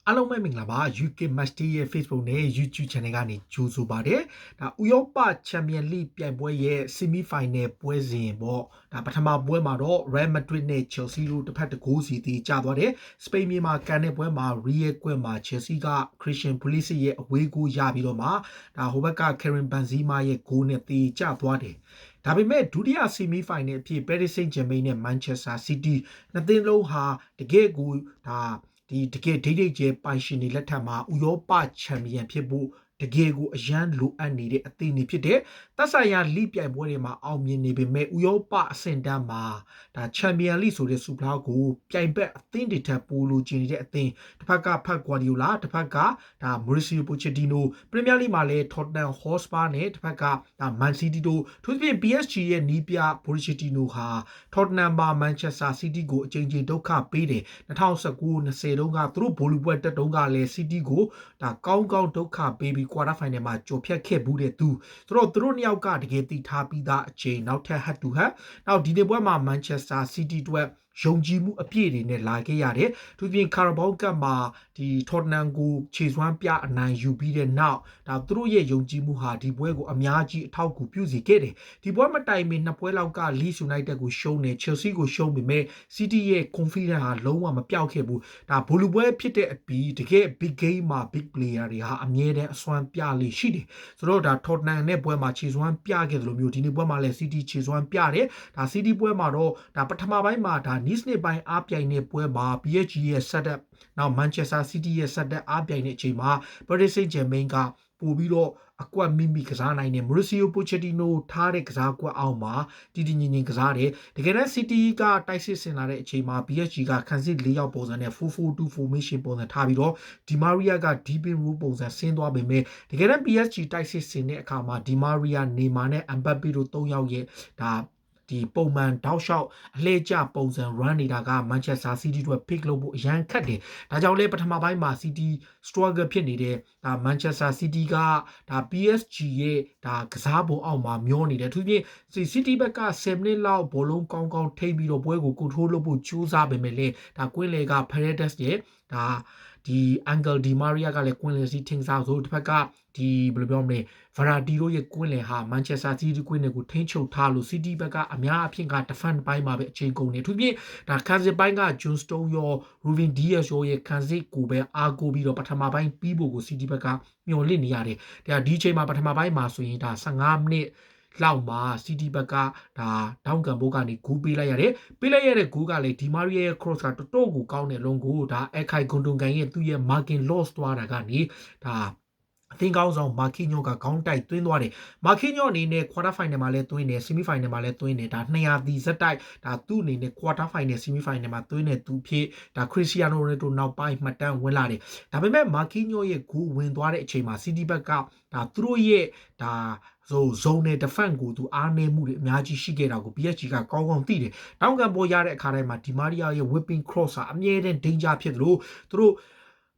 အားလုံးပဲမင်္ဂလာပါ UK Match Day ရဲ့ Facebook နဲ့ YouTube Channel ကနေကြိုဆိုပါတယ်ဒါဥရောပချန်ပီယံလိပြိုင်ပွဲရဲ့ Semi Final ပွဲစဉ်ပေါ့ဒါပထမပွဲမှာတော့ Real Madrid နဲ့ Chelsea တို့တစ်ဖက်တစ်ဂိုးစီတီးကျသွားတယ်စပိန်မြေမှာကန်တဲ့ပွဲမှာ Real ကွက်မှာ Chelsea က Christian Pulisic ရဲ့အဝေးဂိုးရပြီးတော့မှဒါဟိုဘက်က Karim Benzema ရဲ့ဂိုးနဲ့တီးကျသွားတယ်ဒါပေမဲ့ဒုတိယ Semi Final အဖြစ် Paris Saint-Germain နဲ့ Manchester City နှစ်သင်းလုံးဟာတကယ်ကိုဒါဒီတကယ်ဒိတ်ဒိတ်ကျဲပိုင်ရှင်တွေလက်ထက်မှာဥရောပချန်ပီယံဖြစ်ဖို့တကယ်ကိုအရန်လိုအပ်နေတဲ့အသင်းတွေဖြစ်တဲ့သက်ဆိုင်ရာလိပြိုင်ပွဲတွေမှာအောင်မြင်နေပေမဲ့ဥရောပအဆင့်တန်းမှာဒါချန်ပီယံလိဆိုတဲ့စူပလာကိုပြိုင်ဘက်အသင်းတွေထပ်ပိုလို့ကျင်နေတဲ့အသင်းတစ်ဖက်ကဖက်ဂွာဒီယိုလာတစ်ဖက်ကဒါမိုရီစီယိုပိုချက်တီနိုပရီးမီးယားလိမှာလည်းထော်တနမ်ဟော့စပါနဲ့တစ်ဖက်ကဒါမန်စီးတီးတို့ထို့ပြင် PSG ရဲ့နီးပြပိုရီချက်တီနိုဟာထော်တနမ်မှာမန်ချက်စတာစီးတီးကိုအကြိမ်ကြိမ်ဒုက္ခပေးတယ်2019-20တုန်းကသူတို့ဘိုလီပွဲတက်တုန်းကလည်းစီးတီးကိုဒါကောင်းကောင်းဒုက္ခပေးပြီးကွာတာဖိုင်နယ်မှာကြော်ဖြတ်ခဲ့ဘူးတဲ့သူတို့နှစ်ယောက်ကတကယ်တည်ထားပြီးသားအချိန်နောက်ထပ် head to head နောက်ဒီနေ့ပွဲမှာ Manchester City အတွက်ယုံကြည်မှုအပြည့်တွေနဲ့လာခဲ့ရတယ်သူပြင်ကာရာဘောက်ကပ်မှာဒီထော်တနမ်ကိုခြေစွမ်းပြအနိုင်ယူပြီးတဲ့နောက်ဒါသူတို့ရဲ့ယုံကြည်မှုဟာဒီပွဲကိုအများကြီးအထောက်အကူပြုစေခဲ့တယ်ဒီပွဲမတိုင်မီနှစ်ပွဲလောက်က Leeds United ကိုရှုံးတယ် Chelsea ကိုရှုံးပေမဲ့ City ရဲ့ confidence ဟာလုံးဝမပြောက်ခဲ့ဘူးဒါဘိုလူပွဲဖြစ်တဲ့အပြီးတကယ် big game မှာ big player တွေဟာအမြဲတမ်းအစွမ်းပြလေရှိတယ်ဆိုတော့ဒါထော်တနမ်နဲ့ပွဲမှာခြေစွမ်းပြခဲ့တယ်လို့မျိုးဒီနေ့ပွဲမှာလည်း City ခြေစွမ်းပြတယ်ဒါ City ပွဲမှာတော့ဒါပထမပိုင်းမှာဒါ Nice နှစ်ပိုင်းအားပြိုင်တဲ့ပွဲမှာ PSG ရဲ့ setup နောက် Manchester City ရဲ့ setup အားပြိုင်တဲ့အချိန်မှာ Paris Saint-Germain ကပို့ပြီးတော့အကွက်မိကစားနိုင်တယ်မိုရီစီယိုပိုချက်တီနိုထားတဲ့ကစားကွက်အောင်မှာတည်တည်ငြိမ်ငြိမ်ကစားတယ်တကယ်တမ်း City ကတိုက်စစ်ဆင်လာတဲ့အချိန်မှာ PSG ကခန်းစစ်၄ယောက်ပုံစံနဲ့ 4-4-2 formation ပုံစံထားပြီးတော့ဒီမာရီယာက deep in row ပုံစံဆင်းသွားပေမဲ့တကယ်တမ်း PSG တိုက်စစ်ဆင်တဲ့အခါမှာဒီမာရီယာနေမာနဲ့အမ်ဘတ်ပေတို့၃ယောက်ရဲ့ဒါဒီပုံမှန်တောက်လျှောက်အလှည့်ကျပုံစံ run နေတာက Manchester City တို့ pick လုပ်ဖို့အရန်ခက်တယ်ဒါကြောင့်လေပထမပိုင်းမှာ City struggle ဖြစ်နေတဲ့ဒါ Manchester City ကဒါ PSG ရဲ့ဒါကစားပုံအောက်မှာမျောနေတယ်သူပြင် City ဘက်က7မိနစ်လောက်ဘောလုံးကောင်းကောင်းထိပြီးတော့ပွဲကို control လုပ်ဖို့ကြိုးစားပေမဲ့လေဒါကွင်းလေက Paredes ရဲ့ဒါဒီ Angel Di Maria ကလည်းကွင်းလေစီထင်းစားဆိုတစ်ဖက်ကဒီဘယ်လိုပြောမလဲ Verratti တို့ရဲ့ကွင်းလေဟာ Manchester City ကွင်းလေကိုထိန်းချုပ်ထားလို့ City ဘက်ကအများအဖြစ်က defend ပိုင်းမှာပဲအချိန်ကုန်နေသူပြင်ဒါခန်းစစ်ပိုင်းက John Stone ရော Ruben Dias ရောရဲ့ခန်းစစ်ကိုပဲအားကိုပြီးတော့ပထမပိုင်းပြီးဖို့ကို City ဘက်ကမျှော်လင့်နေရတယ်ဒါဒီအချိန်မှာပထမပိုင်းမှာဆိုရင်ဒါ15မိနစ်လောက်မှာ City ဘက်ကဒါဒေါင်းကန်ဘိုးကနေဂူးပေးလိုက်ရတယ်ပေးလိုက်ရတဲ့ဂူးကလည်းဒီမာရီယာရဲ့ cross ကတော်တော်ကိုကောင်းတဲ့လုံကိုဒါအခိုင်ဂွန်တုန်ကန်ရဲ့သူ့ရဲ့ marking loss သွားတာကနေဒါအသင်းကောင်းဆောင်မာကီညိုကခေါင်းတိုက်သွင်းသွားတယ်မာကီညိုအနေနဲ့ quarter final မှာလည်းသွင်းတယ်ဆီမီဖိုင်နယ်မှာလည်းသွင်းတယ်ဒါ200တီဇက်တိုက်ဒါသူ့အနေနဲ့ quarter final ဆီမီဖိုင်နယ်မှာသွင်းတဲ့သူဖြစ်ဒါခရစ်စတီယာနိုရိုနယ်တိုနောက်ပိုင်းမှတ်တမ်းဝင်လာတယ်ဒါပေမဲ့မာကီညိုရဲ့ဂိုးဝင်သွားတဲ့အချိန်မှာစီတီဘက်ကဒါသူတို့ရဲ့ဒါဇုံနဲ့ defense ကိုသူအားနည်းမှုတွေအများကြီးရှိခဲ့တာကို PSG ကကောင်းကောင်းသိတယ်တောင်းကန်ပေါ်ရတဲ့အခါတိုင်းမှာဒီမာရီယာရဲ့ whipping cross အမြဲတမ်း danger ဖြစ်တယ်လို့သူတို့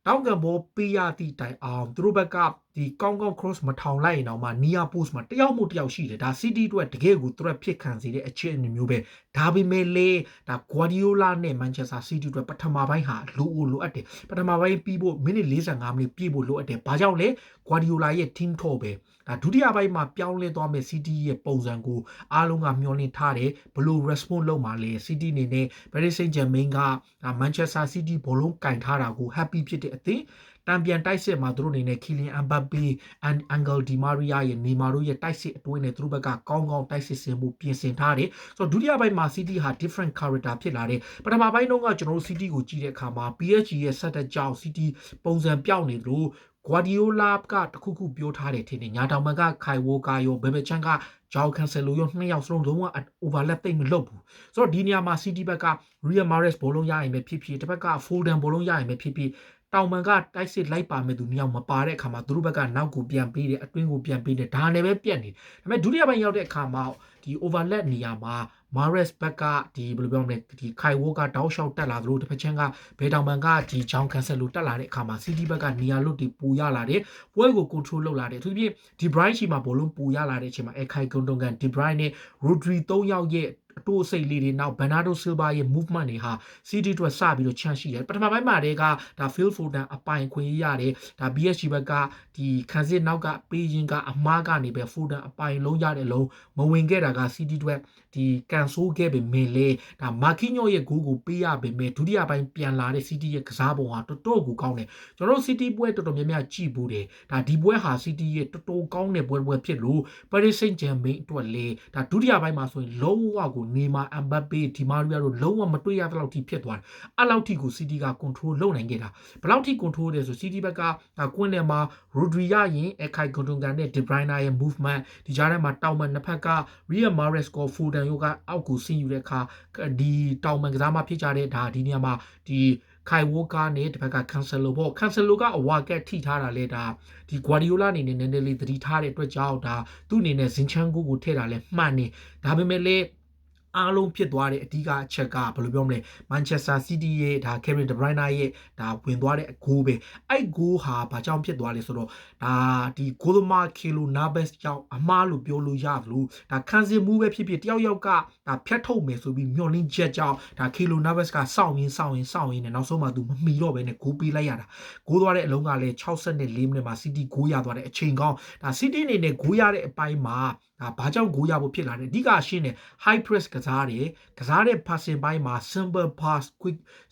တောင်းကန်ဘောပေးရသည့်တိုင်အောင်သူတို့ဘက်ကဒီကောင်းကောင်း cross မထောင်လိုက်ရင်တော့မှ near post မှာတယောက်ရှိတယ်ဒါ City အတွက်တကယ်ကို threat ဖြစ်ခံစေတဲ့အခြေအနေမျိုးပဲဒါပေမဲ့လေဒါ Guardiola နဲ့ Manchester City အတွက်ပထမပိုင်းဟာလိုအပ်တယ်ပထမပိုင်းပြီးဖို့မိနစ်45မိနစ်ပြည့်ဖို့လိုအပ်တယ်ဘာကြောင့်လဲ Guardiola ရဲ့ team talk ပဲဒါဒုတိယပိုင်းမှာပြောင်းလဲသွားမဲ့ City ရဲ့ပုံစံကိုအားလုံးကမျှော်လင့်ထားတယ်ဘလို့ response လုပ်မှာလဲ City အနေနဲ့ Paris Saint-Germain က Manchester City ဘောလုံးကင်ထားတာကို happy ဖြစ်တဲ့အသင်းတံပြန်တိုက်စစ်မှာသူတို့အနေနဲ့ Kylian Mbappe and Angel Di Maria ရဲ့ Neymar တို့ရဲ့တိုက်စစ်အတွင်းနဲ့သူတို့ဘက်ကကောင်းကောင်းတိုက်စစ်ဆင်ဖို့ပြင်ဆင်ထားတယ်ဆိုတော့ဒုတိယပိုင်းမှာ City ဟာ different character ဖြစ်လာတယ်ပထမပိုင်းတုန်းကကျွန်တော်တို့ City ကိုကြည့်တဲ့အခါမှာ PSG ရဲ့ set ကြောင့် City ပုံစံပြောင်းနေလို့Guardiola ကတခုခုပြောထားတယ်ထင်တယ်ညာတောင်ဘက်ကခိုင်ဝိုကာရောဘယ်ဘက်ချမ်းကဂျောက်ကန်ဆယ်လိုရောနှစ်ယောက်စလုံးလုံးဝ overlap သိမ့်မလုပ်ဘူးဆိုတော့ဒီနေရာမှာ City ဘက်က Riyad Mahrez ဘောလုံးရရင်ပဲဖြစ်ဖြစ်တစ်ဘက်က Foden ဘောလုံးရရင်ပဲဖြစ်ဖြစ်တောင်ပန်ကတိုက်စစ်လိုက်ပါမဲ့သူနှစ်ယောက်မပါတဲ့အခါမှာသူတို့ဘက်ကနောက်ကိုပြန်ပေးတယ်အတွင်းကိုပြန်ပေးတယ်ဒါနဲ့ပဲပြက်နေဒါပေမဲ့ဒုတိယပိုင်းရောက်တဲ့အခါမှာဒီ overlap နေရာမှာ Mahrez ဘက်ကဒီဘယ်လိုပြောမလဲဒီခိုင်ဝိုကတောက်လျှောက်တက်လာသလိုတစ်ဖက်ချမ်းကဘယ်တောင်ပန်ကဒီဂျောင်ကန်ဆယ်လိုတက်လာတဲ့အခါမှာ City ဘက်ကနေရာလွတ်တွေပူရလာတယ်ပွဲကို control လုပ်လာတယ်သူပြင်ဒီ Bruyne ရှိမှာဘောလုံးပူရလာတဲ့အချိန်မှာအခိုင်ဂွန်တုန်ကန်ဒီ Bruyne နဲ့ Rodri ၃ယောက်ရဲ့အ တိုးအစိတ်လေးတွေနောက် Bernardo Silva ရဲ့ movement တွေဟာ City အတွက်စပြီးတော့ chance ရှိတယ်ပထမပိုင်းမှာတည်းကဒါ Phil Foden အပိုင်ခွင့်ရတယ်ဒါ PSG ဘက်ကဒီခံစစ်နောက်ကပေးရင်ကအမားကနေပဲ Foden အပိုင်လုံးရတဲ့လုံးမဝင်ခဲ့တာက City အတွက်ဒီကန်ဆိုးခဲ့ပေမဲ့လေဒါ Marquinhos ရဲ့ goal ကိုပေးရပေမဲ့ဒုတိယပိုင်းပြန်လာတဲ့ City ရဲ့ကစားပုံဟာတော်တော်ကိုကောင်းတယ်ကျွန်တော်တို့ City ပွဲတော်တော်များများကြည့်ဘူးတယ်ဒါဒီပွဲဟာ City ရဲ့တော်တော်ကောင်းတဲ့ပွဲဖြစ်လို့ Paris Saint-Germain အတွက်လေဒါဒုတိယပိုင်းမှာဆိုရင်လုံးဝကို Neymar Mbappe Di Maria တို့လုံးဝမတွေ့ရတဲ့လောက်ထိဖြစ်သွားတယ်အဲ့လောက်ထိကို City က control လုပ်နိုင်ခဲ့တာဘယ်လောက်ထိ control လဲဆို City ဘက်ကကွင်းထဲမှာ Rodri ရရင် Ekay Gundogan နဲ့ De Bruyne ရဲ့ movement ဒီကြားထဲမှာတောင်မှန်နှစ်ဖက်က Riyad Mahrez ကို Foden တို့ကအောက်ကိုဆင်းယူတဲ့အခါဒီတောင်မှန်ကစားမဖြစ်ကြတဲ့ဒါဒီနေရာမှာဒီခိုင်ဝိုကာနဲ့တစ်ဖက်က Cancelo ပေါ့ Cancelo ကအဝါကက်ထိထားတာလေဒါဒီ Guardiola အနေနဲ့နည်းနည်းလေးသတိထားတဲ့အတွက်ကြောင့်ဒါသူ့အနေနဲ့ Zinchenko ကိုထည့်တာလဲမှန်နေဒါပေမဲ့လေအားလုံးဖြစ်သွားတဲ့အဓိကအချက်ကဘယ်လိုပြောမလဲ Manchester City ရဲ့ဒါ Kevin De Bruyne ရဲ့ဒါဝင်သွားတဲ့ goal ပဲအဲ့ goal ဟာဘာကြောင့်ဖြစ်သွားလဲဆိုတော့ဒါဒီဂိုးသမား Keylor Navas ကြောင့်အမှားလို့ပြောလို့ရသလိုဒါခံစစ်မှုပဲဖြစ်ဖြစ်တယောက်ယောက်ကဒါဖြတ်ထုတ်မယ်ဆိုပြီးမျောလင်းချက်ကြောင့်ဒါ Keylor Navas ကစောင့်ရင်းနဲ့နောက်ဆုံးမှသူမမီတော့ဘဲနဲ့ goal ပေးလိုက်ရတာ goal သွားတဲ့အလုံးကလည်း64မိနစ်မှာ City goal ရသွားတဲ့အချိန်ကောင်းဒါ City အနေနဲ့ goal ရတဲ့အပိုင်းမှာဒါဘာကြောင့်ဂိုးရဖို့ဖြစ်လာတယ်အဓိကရှင်းတယ် high press ကစားတဲ့ passing ပိုင်းမှာ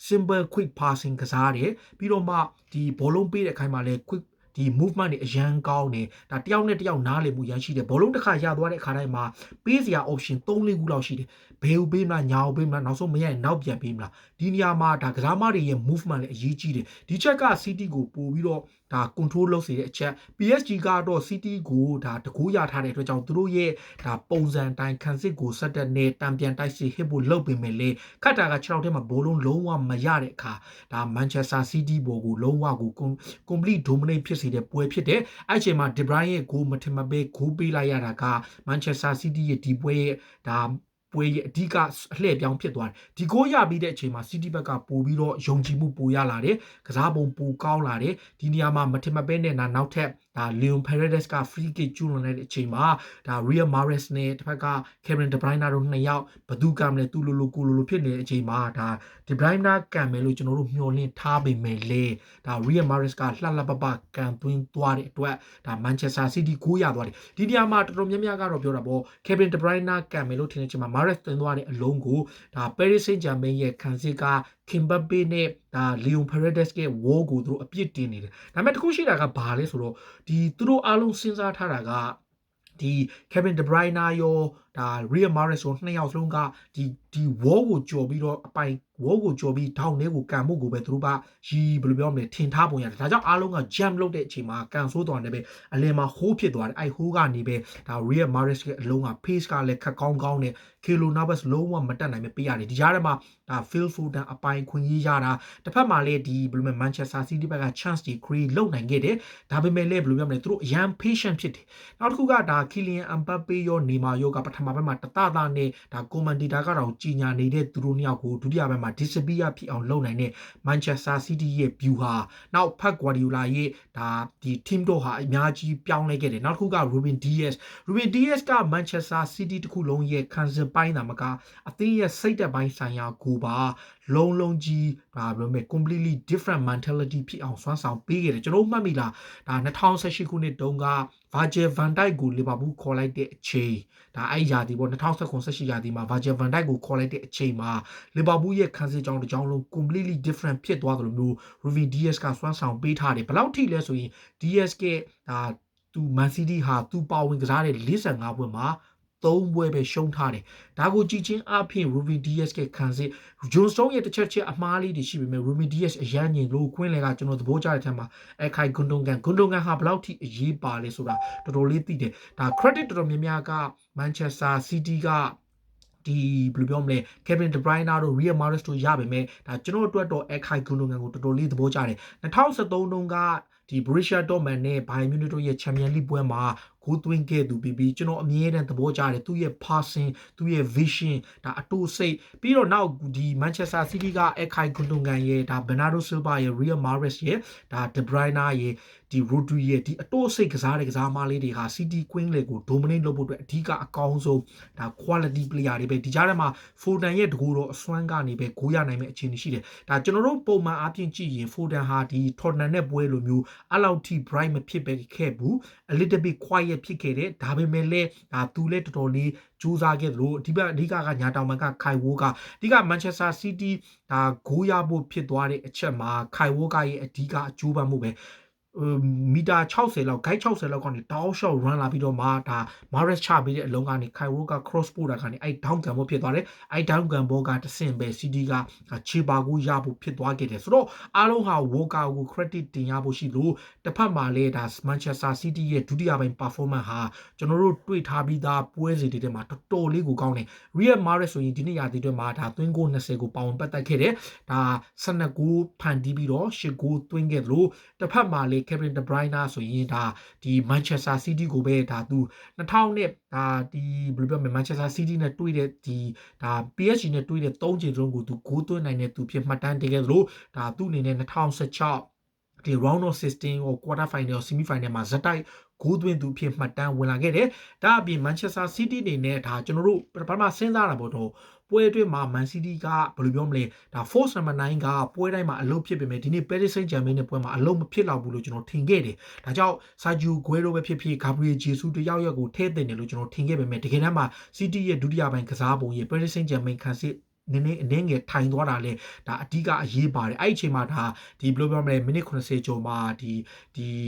simple quick passing ကစားတယ်ပြီးတော့မှဒီဘောလုံးပေးတဲ့ခိုင်းမှာလဲ quick ဒီ movement တွေအရန်ကောင်းတယ်ဒါတယောက်နဲ့တယောက်နားလည်မှုရရှိတယ်ဘောလုံးတစ်ခါရသွားတဲ့အခါတိုင်းမှာပေးစရာ option 3-4ခုလောက်ရှိတယ်ဘယ်ကိုပေးမလားညာကိုပေးမလားနောက်ဆုံးမရရင်နောက်ပြန်ပေးမလားဒီနေရာမှာဒါကစားမတွေရဲ့ movement လည်းအရေးကြီးတယ်ဒီချက်က City ကိုပို့ပြီးတော့ဒါ control လုပ်စေတဲ့အချက် PSG ကတော့ City ကိုဒါတကူရထားတဲ့အတွက်ကြောင့်သူတို့ရဲ့ဒါပုံစံတိုင်းခံစစ်ကိုစက်တဲ့နဲ့တံပြန်တိုက်စီ hit ဖို့လုပ်ပေမဲ့လေခတ်တာက6လောက်ထဲမှာဘောလုံးလုံးဝမရတဲ့အခါဒါ Manchester City ဘောကိုလုံးဝကို complete dominate ဖြစ်စေတဲ့ပွဲဖြစ်တယ်အဲ့အချိန်မှာ De Bruyne ရဲ့ goal မထင်မပဲ goal ပေးလိုက်ရတာက Manchester City ရဲ့ဒီပွဲရဲ့ဒါပွဲရဲ့အဓိကအလှည့်ပြောင်းဖြစ်သွားတယ်ဒီကိုရပြီးတဲ့အချိန်မှာ City ဘက်ကပို့ပြီးတော့ယုံကြည်မှုပိုရလာတယ်ကစားပုံပိုကောင်းလာတယ်ဒီနေရာမှာမထင်မပဲနဲ့နောက်ထပ်ဒါ Leon Paredes က free kick ကျူးလွန်တဲ့အချိန်မှာဒါ Riyad Mahrez နဲ့တစ်ဖက်က Kevin De Bruyne တို့နှစ်ယောက်ဘသူကမလဲသူလိုကိုလိုဖြစ်နေတဲ့အချိန်မှာဒါ De Bruyne ကံမယ်လို့ကျွန်တော်တို့မျှော်လင့်ထားပေမဲ့လေဒါ Riyad Mahrez ကလှလှပပကံသွင်းသွားတဲ့အတွက်ဒါ Manchester City ကိုရသွားတယ်ဒီနေရာမှာတော်တော်များများကတော့ပြောတာပေါ့ Kevin De Bruyne ကံမယ်လို့ထင်တဲ့အချိန်မှာ Mahrez သွင်းသွားတဲ့အလုံးကိုဒါ Paris Saint-Germain ရဲ့ခံစစ်က Mbappe နဲ့ဒါ Leon Paredes ရဲ့ wall ကိုသူတို့အပြစ်တင်နေတယ်ဒါပေမဲ့တခုရှိတာကဘာလဲဆိုတော့ဒီသူတို့အားလုံးစဉ်းစားထားတာကဒီ Kevin De Bruyne ရောဒါ Riyad Mahrez ရောနှစ်ယောက်လုံးကဒီ wall ကိုကြော်ပြီးတော့အပိုင် wall ကိုကြော်ပြီးထောင်ထဲကိုကန်မှုကိုပဲသူတို့ကရီဘယ်လိုပြောမလဲထင်ထားပုံရတယ်ဒါကြောင့်အားလုံးက jump လုပ်တဲ့အချိန်မှာကန်ဆိုးသွားတယ်ပဲအလယ်မှာ hole ဖြစ်သွားတယ်အဲ့ hole ကနေပဲဒါ Riyad Mahrez ရဲ့အလုံးက pace ကလည်းခက်ကောင်းနဲ့ Keylor Navas လုံးဝမတက်နိုင်ပဲပေးရတယ်ဒီကြားထဲမှာဒါ Phil Foden အပိုင်ခွင့်ရတာတစ်ဖက်မှာလည်းဒီဘယ်လိုလဲ Manchester City ဘက်က chance တွေ create လုပ်နိုင်ခဲ့တယ်ဒါပေမဲ့လည်းဘယ်လိုပြောမလဲသူတို့အရန် patient ဖြစ်တယ်နောက်တစ်ခုကဒါ Kylian Mbappe ရော Neymar ရောကပထမပိုင်းမှာတသားနဲ့ဒါ commentator ကတော့ကြီးညာနေတဲ့သူတို့နှစ်ယောက်ကိုဒုတိယပိုင်းမှာ disappear ဖြစ်အောင်လုပ်နိုင်တဲ့ Manchester City ရဲ့ view ဟာနောက် Pep Guardiola ရဲ့ဒါဒီ team တို့ဟာအများကြီးပြောင်းလဲခဲ့တယ်နောက်တစ်ခုက Ruben Dias က Manchester City တခုလုံးရဲ့ခံစစ်ပိုင်းတာမကအသင်းရဲ့စိတ်သက်ပိုင်းဆိုင်ရာကိုပါလုံးကြီးဒါဘယ်လိုလဲ completely different mentality ဖြစ်အောင်စွမ်းဆောင်ပေးခဲ့တယ်ကျွန်တော်မှတ်မိလားဒါ2018ခုနှစ်တုန်းက Virgil van Dijk ကို Liverpool ခေါ်လိုက်တဲ့အချိန်ဒါအဲ့ရာသီပေါ့2019-18ရာသီမှာ Virgil van Dijk ကိုခေါ်လိုက်တဲ့အချိန်မှာ Liverpool ရဲ့ခံစစ်ကြောင်းတစ်ကြောင်းလုံး completely different ဖြစ်သွားသလိုမျိုး Ruben Dias ကစွမ်းဆောင်ပေးထားတယ်ဘယ်လောက်ထိလဲဆိုရင် Dias ကဒါသူ Man City ဟာသူပါဝင်ကစားတဲ့45ပွဲမှာ3ပွဲပဲရှုံးထားတယ်ဒါကိုကြည့်ချင်းအပြင် Ruben Dias ကခံစစ် John Stones ရဲ့တစ်ချက်အမှားလေးတွေရှိပေမဲ့ Ruben Dias အရန်ညင်လို့ခွင်းလေကကျွန်တော်သဘောကျတဲ့အထက်မှာ Ekay Gundogan ဟာဘယ်လောက်ထိအရေးပါလဲဆိုတာတော်တော်လေးသိတယ်ဒါ credit တော်တော်များများက Manchester City ကဒီဘယ်လိုပြောမလဲ Kevin De Bruyne တို့ Riyad Mahrez တို့ရပါမယ်ဒါကျွန်တော်အတွက်တော့ Ekay Gundogan ကိုတော်တော်လေးသဘောကျတယ်2013တုန်းကဒီ Borussia Dortmund နဲ့ Bayern Munich တို့ရဲ့ Champions League ပွဲမှာ ကိုသွင်းခဲ့သူပြီးကျွန်တော်အမြဲတမ်းသဘောကျတယ်သူရဲ့ passing သူရဲ့ vision ဒါအတူစိတ်ပြီးတော့နောက်ဒီ Manchester City က Ekay Gundogan ရဲ့ဒါ Bernardo Silva ရဲ့ Riyad Mahrez ရဲ့ဒါ De Bruyne ရဲ့ဒီ Rodri ရဲ့ဒီအတိုးစိတ်ကစားတဲ့ကစားမလေးတွေဟာ City Queen လေးကို dominate လုပ်ဖို့အတွက်အဓိကအကောင်းဆုံးဒါ quality player တွေပဲဒီကြားထဲမှာ Foden ရဲ့တကူတော့အစွမ်းကနေပဲဂိုးရနိုင်မဲ့အခြေအနေရှိတယ်ဒါကျွန်တော်တို့ပုံမှန်အားဖြင့်ကြည့်ရင် Foden ဟာဒီ Tottenham နဲ့ပွဲလိုမျိုးအဲ့လောက်ထိ bright မဖြစ်ပဲခဲ့ဘူး a little bit quiet ဖြစ်ခဲ့တယ်ဒါပေမဲ့လည်းဒါသူလည်းတော်တော်လေးကြိုးစားခဲ့သလိုအဓိကညာတောင်ဘက်ကခိုင်ဝိုးကအဓိက Manchester City ဒါဂိုးရဖို့ဖြစ်သွားတဲ့အချက်မှာခိုင်ဝိုးကရဲ့အဓိကအကျိုးပံ့မှုပဲမီတာ60လောက် guide 60လောက်ကနေတောက်လျှောက် run လာပြီးတော့မှဒါ Mahrez ချပေးတဲ့အလုံးကနေခိုင်ဝိုးက cross ပို့တာကနေအဲ့ down ကန်ဖို့ဖြစ်သွားတယ်အဲ့ down ကန်ဘောကတဆင့်ပဲ City ကခြေပါကိုရဖို့ဖြစ်သွားခဲ့တယ်ဆိုတော့အားလုံးဟာ Walker ကို credit တင်ရဖို့ရှိလို့တစ်ဖက်မှာလည်းဒါ Manchester City ရဲ့ဒုတိယပိုင်း performance ဟာကျွန်တော်တို့တွေ့ထားပြီးသားပွဲစဉ်တွေထဲမှာတော်တော်လေးကိုကောင်းတယ် Riyad Mahrez ဆိုရင်ဒီနေ့ရာသီတွင်းမှာဒါသွင်းဂိုး20ကိုပါဝင်ပတ်သက်ခဲ့တယ်ဒါ12ဂိုးဖန်တီးပြီးတော့10ဂိုးသွင်းခဲ့သလိုတစ်ဖက်မှာလည်း Kevin De Bruyne ဆိုရင်ဒါဒီ Manchester City ကိုပဲဒါသူ2000နဲ့ဒါဒီဘယ်လိုပြောမလဲ Manchester City နဲ့တွေ့တဲ့ဒီဒါ PSG နဲ့တွေ့တဲ့3ချိန်လုံးကိုသူဂိုးသွင်းနိုင်တဲ့သူဖြစ်မှတ်တမ်းတင်ခဲ့သလိုဒါသူ့အနေနဲ့2016ဒီ round of 16 or quarter final or semi final မှာဇက်တိုက်ဂိုးသွင်းသူဖြစ်မှတ်တမ်းဝင်လာခဲ့တယ်ဒါအပြင် Manchester City အနေနဲ့ဒါကျွန်တော်တို့ပထမစဉ်းစားတာပေါ့တော့ပွဲအတွင်းမှာ Man City ကဘယ်လိုပြောမလဲဒါ force number 9ကပွဲတိုင်းမှာအလုပ်ဖြစ်ပေမဲ့ဒီနေ့ Paris Saint-Germain နဲ့ပွဲမှာအလုပ်မဖြစ်တော့ဘူးလို့ကျွန်တော်ထင်ခဲ့တယ်ဒါကြောင့် Sergio Aguero ပဲဖြစ်ဖြစ် Gabriel Jesus တယောက်ရက်ကိုထည့်တင်တယ်လို့ကျွန်တော်ထင်ခဲ့ပေမဲ့တကယ်တမ်းမှာ City ရဲ့ဒုတိယပိုင်းကစားပုံရဲ့ Paris Saint-Germain ခံစစ်နည်းနည်းအနည်းငယ်ထိုင်သွားတာလဲဒါအဓိကအရေးပါတယ်အဲ့ဒီအချိန်မှာဒါဒီဘယ်လိုပြောမလဲမိနစ်80ကျော်မှာဒီ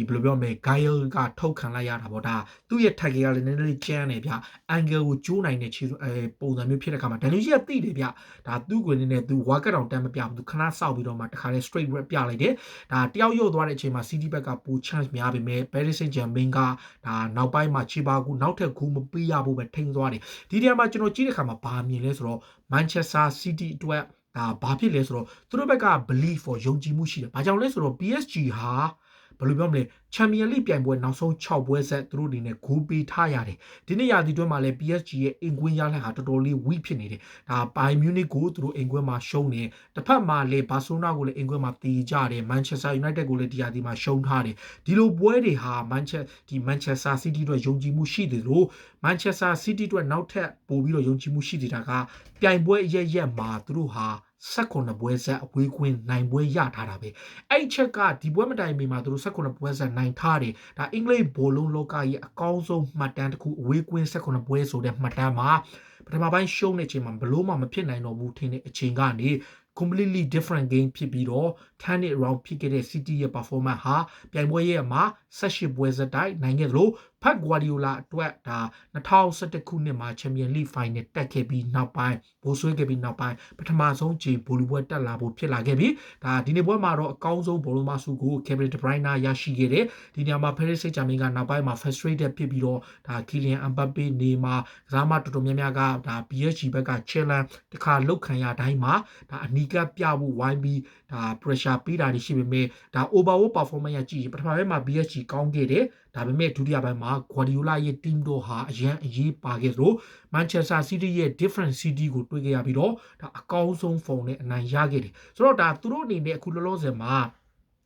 ဘယ်လိုပြောမလဲ Gael ကထုတ်ခံလိုက်ရတာပေါ့ဒါသူ့ရဲ့ tag ကလည်းနည်းနည်းလေးကျန်းတယ်ဗျ angle ကိုကျိုးနိုင်တဲ့ခြေပုံစံမျိုးဖြစ်တဲ့အခါမှာ Daniel ကသိတယ်ဗျဒါသူ့ကိုနေနဲ့သူ workout တောင်တန်းမပြဘူးသူခဏစောက်ပြီးတော့မှတခါလဲ straight rep ပြလိုက်တယ်ဒါတယောက်ရုပ်သွားတဲ့အချိန်မှာ CD ဘက်ကပို chance များပေမဲ့ Paris Saint-Germain ကဒါနောက်ပိုင်းမှာခြေပါကူနောက်ထပ်ကူမပေးရဘူးပဲထိန်းသွားတယ်ဒီနေရာမှာကျွန်တော်ကြည့်တဲ့အခါမှာဘာမြင်လဲဆိုတော့ Manchester City အတွက်ဒါဘာဖြစ်လဲဆိုတော့သူတို့ဘက်က belief for ယုံကြည်မှုရှိတယ်။ဘာကြောင့်လဲဆိုတော့ PSG ဟာဘယ်လိုပြောမလဲ Champions League ပြိုင်ပွဲနောက်ဆုံး6ပွဲဆက်သူတို့အနေနဲ့ဂိုးပေးထားရတယ်။ဒီနေ့ရာသီတွင်းမှာလည်း PSG ရဲ့အင်ကွင်းရလဒ်ဟာတော်တော်လေး weak ဖြစ်နေတယ်။ဒါ Bayern Munich ကိုသူတို့အင်ကွင်းမှာရှုံးတယ်။တစ်ဖက်မှာလည်း Barcelona ကိုလည်းအင်ကွင်းမှာတေကြတယ်။ Manchester United ကိုလည်းဒီရာသီမှာရှုံးထားတယ်။ဒီလိုပွဲတွေဟာ Manchester City အတွက်ယုံကြည်မှုရှိတယ်လို့ Manchester City အတွက်နောက်ထပ်ပို့ပြီးတော့ယုံကြည်မှုရှိနေတာကပြိုင်ပွဲရက်မှာသူတို့ဟာ18ပွဲဆက်အဝေးကွင်းနိုင်ပွဲရထားတာပဲအဲ့ချက်ကဒီပွဲမတိုင်မီမှာသူတို့18ပွဲဆက်နိုင်ထားတယ်ဒါအင်္ဂလိပ်ဘောလုံးလောကရဲ့အကောင်းဆုံးမှတ်တမ်းတစ်ခုအဝေးကွင်း18ပွဲဆိုတဲ့မှတ်တမ်းမှာပထမပိုင်းရှုံးတဲ့အချိန်မှာဘလို့မှမဖြစ်နိုင်တော့ဘူးထင်တဲ့အချိန်ကနေ completely different game ဖြစ်ပြီးတော့ turn it around ဖြစ်ခဲ့တဲ့ City ရဲ့ performance ဟာပြိုင်ပွဲရဲ့မှာ18ပွဲဆက်တိုက်နိုင်ခဲ့သလိုဖက်ဂွာဒီယိုလာအတွက်ဒါ2011ခုနှစ်မှာ Champions League Final တက်ခဲ့ပြီးနောက်ပိုင်းဘိုးဆွေးခဲ့ပြီးနောက်ပိုင်းပထမဆုံးချိန်ဘောလုံးပွဲတက်လာဖို့ဖြစ်လာခဲ့ပြီးဒါဒီနေ့ပွဲမှာတော့အကောင်းဆုံးဘောလုံးမဆုကို Kevin De Bruyne ရရှိခဲ့တယ်ဒီနေရာမှာ Paris Saint-Germain ကနောက်ပိုင်းမှာ frustrated ဖြစ်ပြီးတော့ဒါ Kylian Mbappe နေမှာကစားမတော်တော်များများကဒါ PSG ဘက်က challenge တခါလုတ်ခံရတိုင်းမှာဒါအနီးကပ်ပြဖို့ဝိုင်းပြီးဒါ pressure ပေးတာရှိပေမဲ့ဒါ overall performance ရကြည့်ပထမပိုင်းမှာ PSG ကောင်းခဲ့တယ်ဒါပေမဲ့ဒုတိယပိုင်းမှာ Guardiola ရဲ့ team တို့ဟာအရန်အရေးပါခဲ့လို့ Manchester City ရဲ့ different city ကိုတွေ့ခဲ့ရပြီးတော့ဒါအကောင်းဆုံး form နဲ့အနိုင်ရခဲ့တယ်ဆိုတော့ဒါသူတို့အနေနဲ့အခုလောလောဆယ်မှာ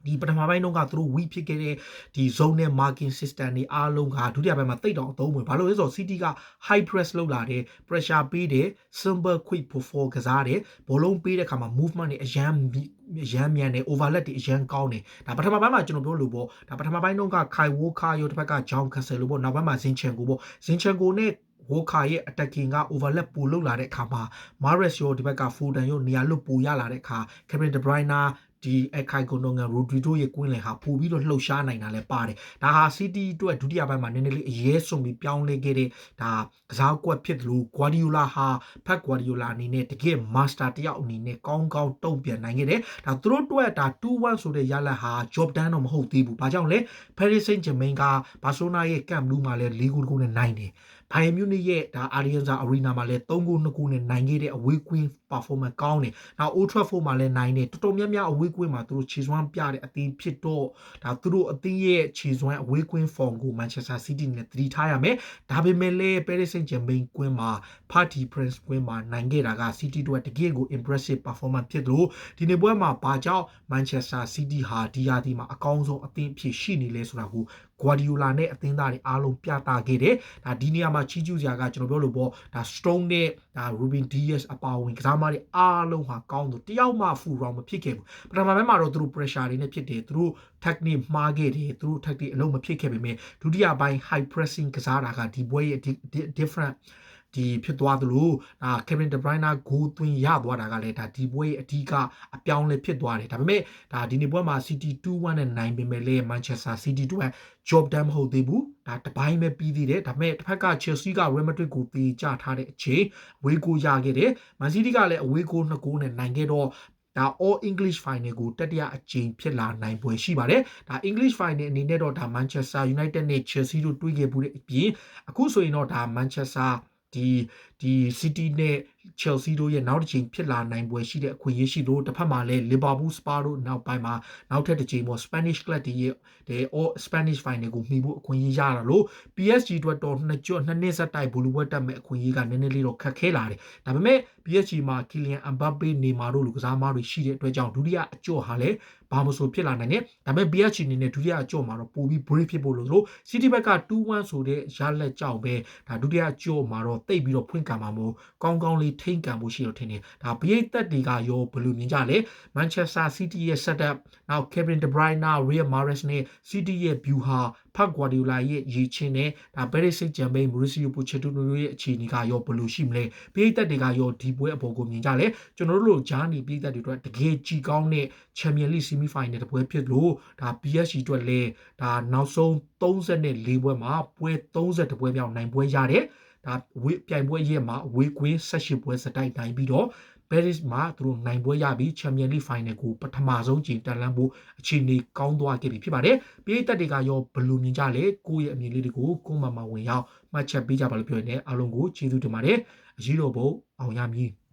ဒီပထမပိုင်းတုန်းကသူတို့ weak ဖြစ်ခဲ့တဲ့ဒီ zone နဲ့ marking system တွေအားလုံးကဒုတိယပိုင်းမှာတိတ်တောင်အသုံးဝင်ဘာလို့လဲဆိုတော့ City က high press လုပ်လာတယ် pressure ပေးတယ် simple quick perform ကစားတယ်ဘောလုံးပေးတဲ့အခါမှာ movement တွေအရန်မြန်တယ် overlap တွေအရန်ကောင်းတယ်ဒါပထမပိုင်းမှာကျွန်တော်ပြောလို့ပေါ့ဒါပထမပိုင်းတုန်းက Kai Walker ရောတစ်ဖက်က John Cancelo လို့ပေါ့နောက်ပိုင်းမှာ Zinchenko ပေါ့ Zinchenko နဲ့Walker ရဲ့ attacking က overlap ပိုလုပ်လာတဲ့အခါမှာ Mahrez ရောဒီဘက်က Foden ရောနေရာလွတ်ပိုရလာတဲ့အခါ Kevin De Bruyne ဒီ Ekay Gundogan Rodri တို့ရဲ့ကွင်းလယ်ဟာပို့ပြီးတော့လှုပ်ရှားနိုင်တာလည်းပါတယ်ဒါဟာ City အတွက်ဒုတိယပိုင်းမှာနည်းနည်းလေးအရေးဆုံးပြီးပြောင်းလဲခဲ့တဲ့ဒါကစားကွက်ဖြစ်လို့ Guardiola ဟာဖက် Guardiola အနေနဲ့တကယ် master တယောက်အနေနဲ့ကောင်းကောင်းတုံ့ပြန်နိုင်ခဲ့တယ်ဒါသူတို့အတွက်ဒါ 2-1 ဆိုတဲ့ရလဒ်ဟာ job done တော့မဟုတ်သေးဘူးဘာကြောင့်လဲ Paris Saint-Germain က Barcelona ရဲ့ Camp Nou မှာလည်း4 ဂိုးနဲ့နိုင်တယ်Bayern Munich ရဲ့ဒါ Allianz Arena မှာလည်း3 ဂိုး2 ဂိုးနဲ့နိုင်ခဲ့တဲ့အဝေးကွင်း performance ကောင်းတယ်ဒါ Old Trafford မှာလည်းနိုင်တယ်တော်တော်များများအဝေးကွင်းမှာသူတို့ခြေစွမ်းပြတဲ့အသင်းဖြစ်တော့ဒါသူတို့အသင်းရဲ့ခြေစွမ်းအဝေးကွင်း form ကို Manchester City နဲ့သတိထားရမယ်ဒါပေမဲ့လည်း Paris Saint-Germain ကွင်းမှာ Party Prince ကွင်းမှာနိုင်ခဲ့တာက City တို့တကယ်ကို impressive performance ဖြစ်လို့ဒီနေ့ပွဲမှာဘာကြောင့် Manchester City ဟာဒီရာသီမှာအကောင်းဆုံးအသင်းဖြစ်ရှိနေလဲဆိုတာကို Guardiola နဲ့အသင်းသားတွေအားလုံးပြသခဲ့တယ်ဒါဒီနေရာမှာချီးကျူးစရာကကျွန်တော်ပြောလို့ပေါ့ဒါ Strong နဲ့ဒါ Ruben Dias အပါဝင်ကစားသမားတွေအားလုံးဟာကောင်းသူတယောက်မှ full round မဖြစ်ခဲ့ဘူးပထမပိုင်းမှာတော့သူတို့ pressure တွေနဲ့ဖြစ်တယ်သူတို့ technique မှားခဲ့တယ်သူတို့ technique အလုံးမဖြစ်ခဲ့ပေမဲ့ဒုတိယပိုင်း high pressing ကစားတာကဒီပွဲရဲ့ different ဒီဖြစ်သွားသလိုKevin De Bruyne ဂိုးသွင်းရသွားတာကလည်းဒါဒီပွဲရဲ့အဓိကအပြောင်းလဲဖြစ်သွားတယ်ဒါပေမဲ့ဒါဒီနေ့ပွဲမှာ City 2-1နဲ့နိုင်ပေမဲ့လည်း Manchester City တို့ job done မဟုတ်သေးဘူးဒါတပိုင်းပဲပြီးသေးတယ်ဒါပေမဲ့တစ်ဖက်က Chelsea က Real Madrid ကိုပေးချထားတဲ့အချိန်ဝေးကိုရခဲ့တယ် Man City ကလည်းအဝေးကို2ဂိုးနဲ့နိုင်ခဲ့တော့ဒါ All English Final ကိုတတိယအကြိမ်ဖြစ်လာနိုင်ပွဲရှိပါတယ်ဒါ English Final အနေနဲ့တော့ဒါ Manchester United နဲ့ Chelsea တို့တွေ့ခဲ့မှုတဲ့အပြင်အခုဆိုရင်တော့ဒါ Manchester ဒီ City နဲ့ Chelsea တို့ရဲ့နောက်တစ်ချိန်ဖြစ်လာနိုင်ပွဲရှိတဲ့အခွင့်အရေးရှိလို့တစ်ဖက်မှာလည်း Liverpool Spurs တို့နောက်ပိုင်းမှာနောက်ထပ်တစ်ချိန်ပေါ့ Spanish Club တွေရဲ့All Spanish Final ကိုမှီဖို့အခွင့်အရေးရတာလို့ PSG အတွက်တော့နှစ်နှစ်ဆက်တိုက်ဘူလူပွဲတက်မဲ့အခွင့်အရေးကနည်းနည်းလေးတော့ခက်ခဲလာတယ်ဒါပေမဲ့ PSG မှာ Kylian Mbappe နေမာတို့လူကစားသမားတွေရှိတဲ့အတွက်ကြောင့်ဒုတိယအကျော့ဟာလည်းဘာမဆိုဖြစ်လာနိုင်တယ်ဒါပေမဲ့ PSG အနေနဲ့ဒုတိယအကျော့မှာတော့ပိုပြီး brave ဖြစ်ဖို့လို့ City ဘက်က 2-1 ဆိုတဲ့ရလက်ကြောင့်ပဲဒါဒုတိယအကျော့မှာတော့တိတ်ပြီးတော့ဖွင့်ကံမှာမို့ကောင်းကောင်းလေးထိန်ကံဖို့ရှိတော့ထင်တယ်ဒါပရိသတ်တွေကရောဘယ်လိုမြင်ကြလဲ Manchester City ရဲ့ setup နောက် Kevin De Bruyne, Riyad Mahrez နဲ့ City ရဲ့ view ဟာPep Guardiola ရဲ့ရည်ချင်းနဲ့ဒါ Paris Saint-Germain, Mauricio Pochettino တို့ရဲ့အခြေအနေကရောဘယ်လိုရှိမလဲပရိသတ်တွေကရောဒီပွဲအပေါ်ကိုမြင်ကြလဲကျွန်တော်တို့လိုဂျာနီပရိသတ်တွေအတွက်တကယ်ကြည်ကောင်းတဲ့ Champions League Semi Final တပွဲဖြစ်လို့ဒါ PSG အတွက်လည်းဒါနောက်ဆုံး34ပွဲမှာပွဲ30ပွဲမြောက်နိုင်ပွဲရတယ်ဒါပြိုင်ပွဲရဲ့မှာဝေးကွင်း18ပွဲစတိုက်နိုင်ပြီးတော့ Paris မှာသူတို့နိုင်ပွဲရပြီး Champions League Final ကိုပထမဆုံးချိန်တက်လှမ်းဖို့အခြေအနေကောင်းသွားခဲ့ပြီဖြစ်ပါတယ်။ပြည်သက်တွေကရောဘယ်လိုမြင်ကြလဲကိုယ့်ရဲ့အမြင်လေးတွေကိုကိုယ်မှဝင်ရောက်မှတ်ချက်ပေးကြပါလို့ပြောနေအားလုံးကိုကျေးဇူးတင်ပါတယ်။အကြီးတော်ဘုံအောင်ရမည်။